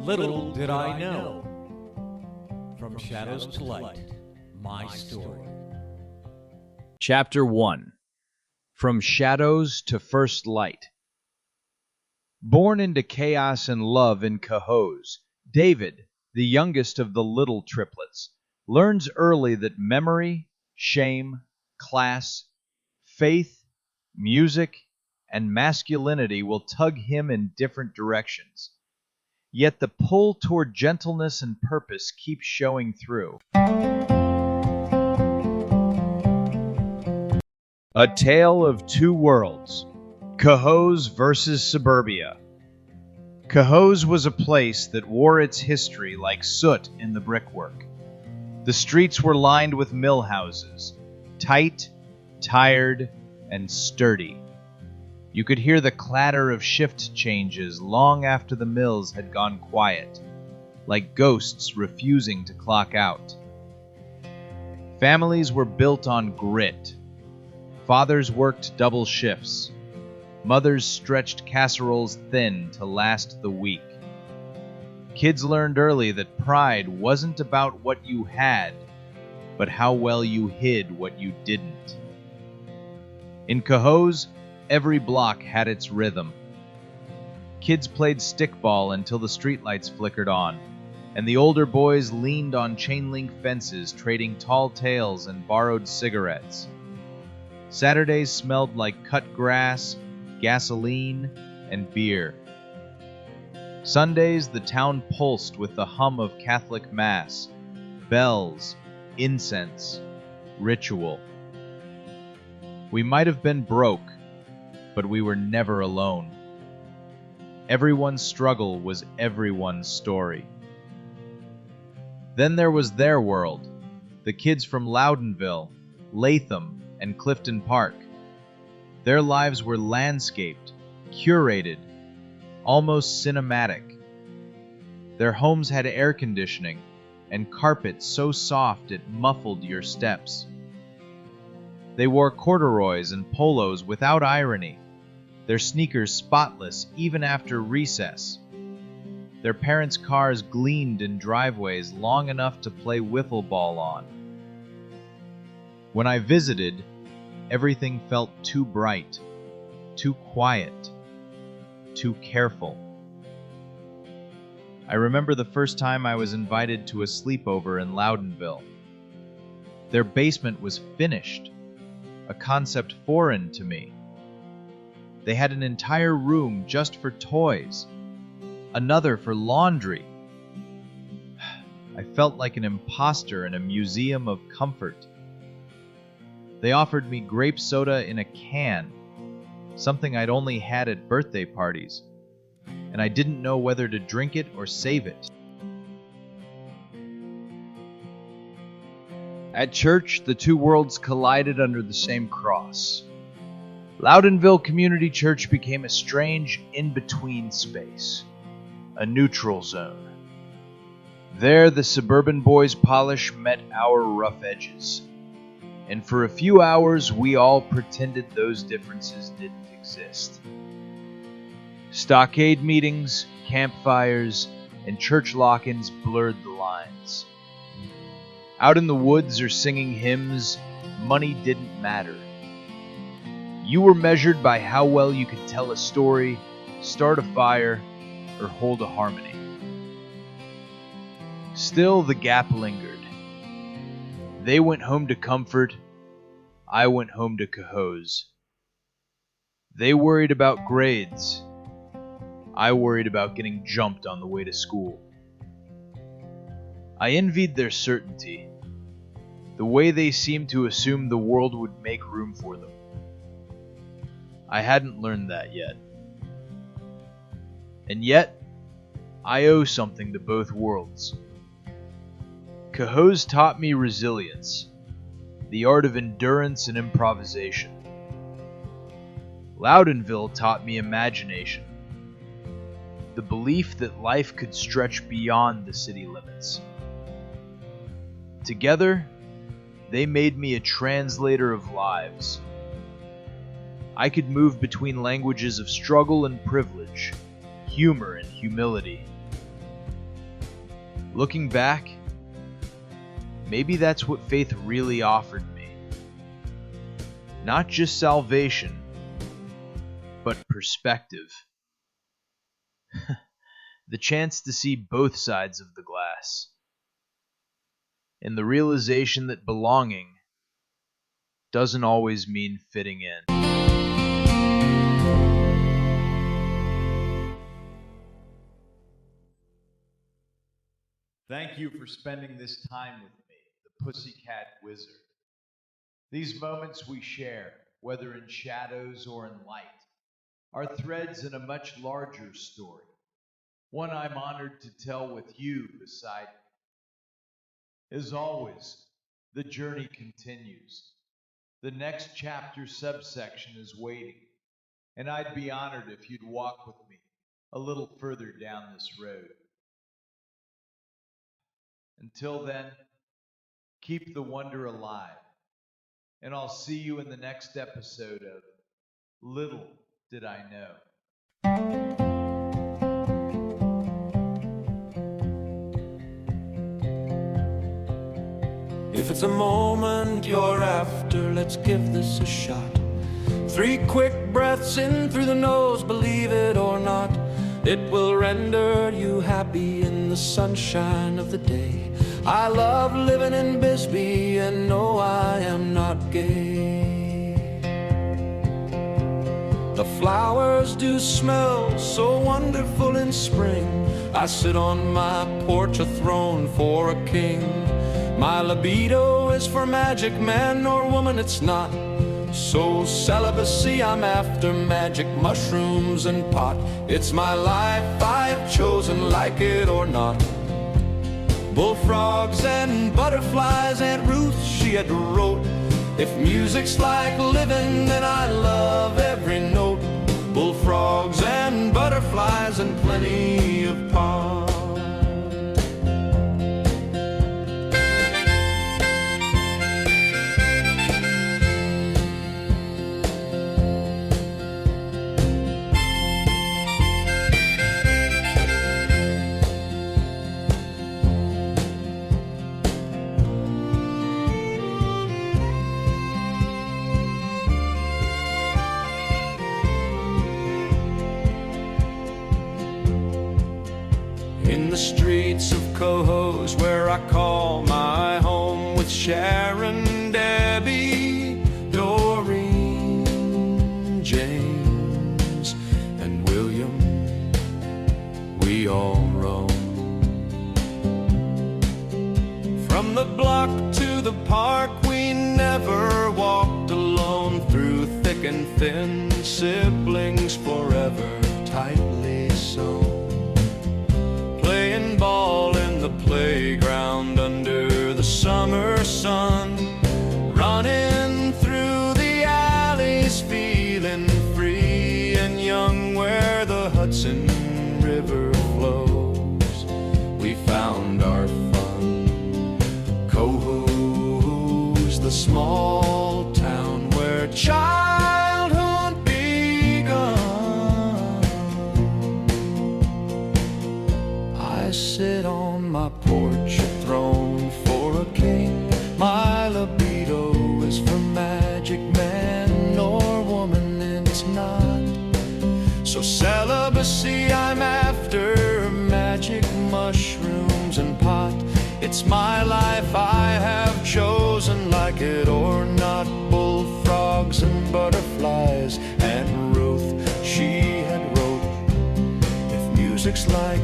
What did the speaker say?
Little did I know. From Shadows to Light, my story. Chapter 1. From Shadows to First Light. Born into chaos and love in Cohoes, David, the youngest of the little triplets, learns early that memory, shame, class, faith, music, and masculinity will tug him in different directions. Yet the pull toward gentleness and purpose keeps showing through. A Tale of Two Worlds. Cohoes versus Suburbia. Cohoes was a place that wore its history like soot in the brickwork. The streets were lined with mill houses, tight, tired, and sturdy. You could hear the clatter of shift changes long after the mills had gone quiet, like ghosts refusing to clock out. Families were built on grit. Fathers worked double shifts. Mothers stretched casseroles thin to last the week. Kids learned early that pride wasn't about what you had, but how well you hid what you didn't. In Cohoes, every block had its rhythm. Kids played stickball until the streetlights flickered on, and the older boys leaned on chain-link fences trading tall tales and borrowed cigarettes. Saturdays smelled like cut grass, gasoline, and beer. Sundays, the town pulsed with the hum of Catholic Mass, bells, incense, ritual. We might have been broke, but we were never alone. Everyone's struggle was everyone's story. Then there was their world, the kids from Loudonville, Latham, and Clifton Park. Their lives were landscaped, curated, almost cinematic. Their homes had air conditioning and carpet so soft it muffled your steps. They wore corduroys and polos without irony, their sneakers spotless even after recess. Their parents' cars gleamed in driveways long enough to play wiffle ball on. When I visited, everything felt too bright, too quiet, too careful. I remember the first time I was invited to a sleepover in Loudonville. Their basement was finished, a concept foreign to me. They had an entire room just for toys, another for laundry. I felt like an imposter in a museum of comfort. They offered me grape soda in a can, something I'd only had at birthday parties, and I didn't know whether to drink it or save it. At church, the two worlds collided under the same cross. Loudonville Community Church became a strange in-between space, a neutral zone. There, the suburban boys' polish met our rough edges. And for a few hours, we all pretended those differences didn't exist. Stockade meetings, campfires, and church lock-ins blurred the lines. Out in the woods or singing hymns, money didn't matter. You were measured by how well you could tell a story, start a fire, or hold a harmony. Still, the gap lingered. They went home to comfort. I went home to Cohoes. They worried about grades. I worried about getting jumped on the way to school. I envied their certainty, the way they seemed to assume the world would make room for them. I hadn't learned that yet. And yet, I owe something to both worlds. Cohoes taught me resilience, the art of endurance and improvisation. Loudonville taught me imagination, the belief that life could stretch beyond the city limits. Together, they made me a translator of lives. I could move between languages of struggle and privilege, humor and humility. Looking back, maybe that's what faith really offered me. Not just salvation, but perspective. The chance to see both sides of the glass. And the realization that belonging doesn't always mean fitting in. Thank you for spending this time with me, the Pussycat Wizard. These moments we share, whether in shadows or in light, are threads in a much larger story, one I'm honored to tell with you beside me. As always, the journey continues. The next chapter subsection is waiting, and I'd be honored if you'd walk with me a little further down this road. Until then, keep the wonder alive, and I'll see you in the next episode of Little Did I Know. If it's a moment you're after, let's give this a shot. 3 quick breaths in through the nose, believe it or not, it will render you happy in the sunshine of the day. I love living in Bisbee, and no, I am not gay. The flowers do smell so wonderful in spring. I sit on my porch, a throne for a king. My libido is for magic, man or woman, it's not. So celibacy, I'm after magic mushrooms and pot. It's my life, I've chosen, like it or not. Bullfrogs and butterflies, Aunt Ruth, she had wrote, if music's like living, then I love every note. Bullfrogs and butterflies and plenty of pot. In the streets of Cohoes, where I call my home, with Sharon, Debbie, Doreen, James, and William, we all roam. From the block to the park, we never walked alone. Through thick and thin, siblings forever, tightly sewn. Playing ball in the playground under the summer sun, running through the alleys, feeling free and young, where the Hudson River flows. We found our fun. Cohoes, the small town where childhood begun. I sit on my porch, a throne for a king. My libido is for magic, man or woman, it's not. So celibacy, I'm after magic mushrooms and pot. It's my life, I have chosen, like it or not. Bullfrogs and butterflies, and Ruth, she had wrote, if music's like